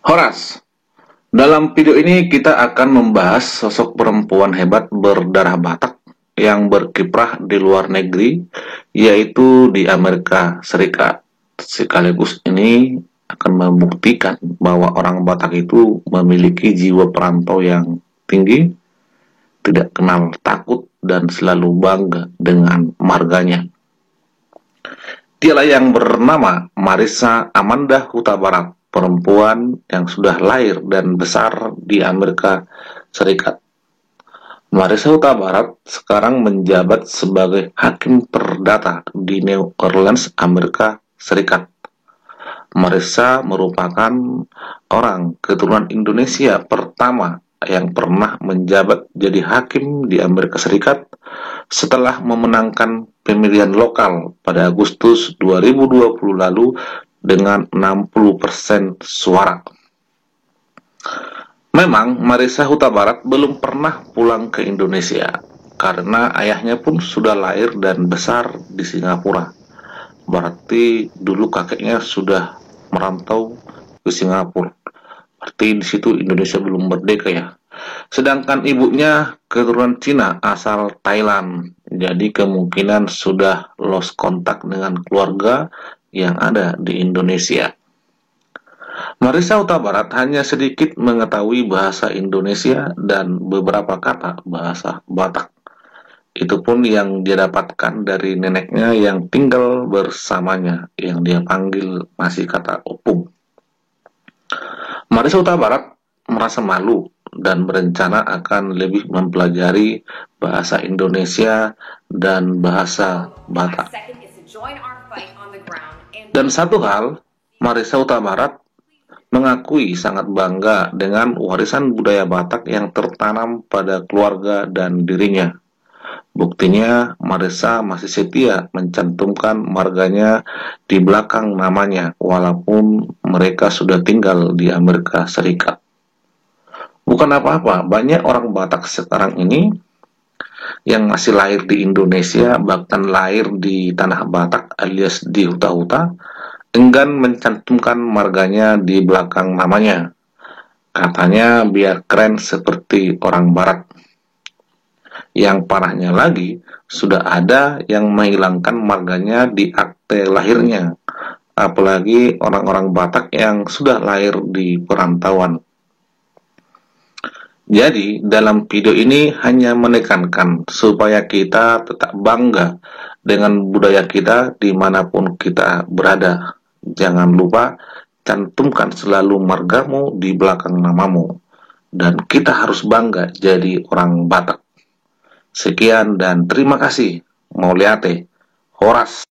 Horas, dalam video ini kita akan membahas sosok perempuan hebat berdarah Batak yang berkiprah di luar negeri, yaitu di Amerika Serikat. Sekaligus ini akan membuktikan bahwa orang Batak itu memiliki jiwa perantau yang tinggi, tidak kenal takut, dan selalu bangga dengan marganya. Dialah yang bernama Marissa Amanda Huta Barat, perempuan yang sudah lahir dan besar di Amerika Serikat. Marissa Huta Barat sekarang menjabat sebagai hakim perdata di New Orleans, Amerika Serikat. Marissa merupakan orang keturunan Indonesia pertama yang pernah menjabat jadi hakim di Amerika Serikat setelah memenangkan pemilihan lokal pada Agustus 2020 lalu dengan 60% suara. Memang Marissa Huta Barat belum pernah pulang ke Indonesia karena ayahnya pun sudah lahir dan besar di Singapura. Berarti dulu kakeknya sudah merantau ke Singapura. Berarti di situ Indonesia belum merdeka ya. Sedangkan ibunya keturunan Cina asal Thailand. Jadi kemungkinan sudah lost kontak dengan keluarga yang ada di Indonesia. Marissa Huta Barat hanya sedikit mengetahui bahasa Indonesia dan beberapa kata bahasa Batak. Itu pun yang dia dapatkan dari neneknya yang tinggal bersamanya, yang dia panggil masih kata opung. Marissa Huta Barat merasa malu dan berencana akan lebih mempelajari bahasa Indonesia dan bahasa Batak. Dan satu hal, Marissa Huta Barat mengakui sangat bangga dengan warisan budaya Batak yang tertanam pada keluarga dan dirinya. Buktinya, Marissa masih setia mencantumkan marganya di belakang namanya, walaupun mereka sudah tinggal di Amerika Serikat. Bukan apa-apa, banyak orang Batak sekarang ini yang masih lahir di Indonesia, bahkan lahir di tanah Batak alias di huta-huta, enggan mencantumkan marganya di belakang namanya. Katanya biar keren seperti orang Barat. Yang parahnya lagi, sudah ada yang menghilangkan marganya di akte lahirnya. Apalagi orang-orang Batak yang sudah lahir di perantauan. Jadi, dalam video ini hanya menekankan supaya kita tetap bangga dengan budaya kita dimanapun kita berada. Jangan lupa cantumkan selalu margamu di belakang namamu. Dan kita harus bangga jadi orang Batak. Sekian dan terima kasih. Mauliate. Horas.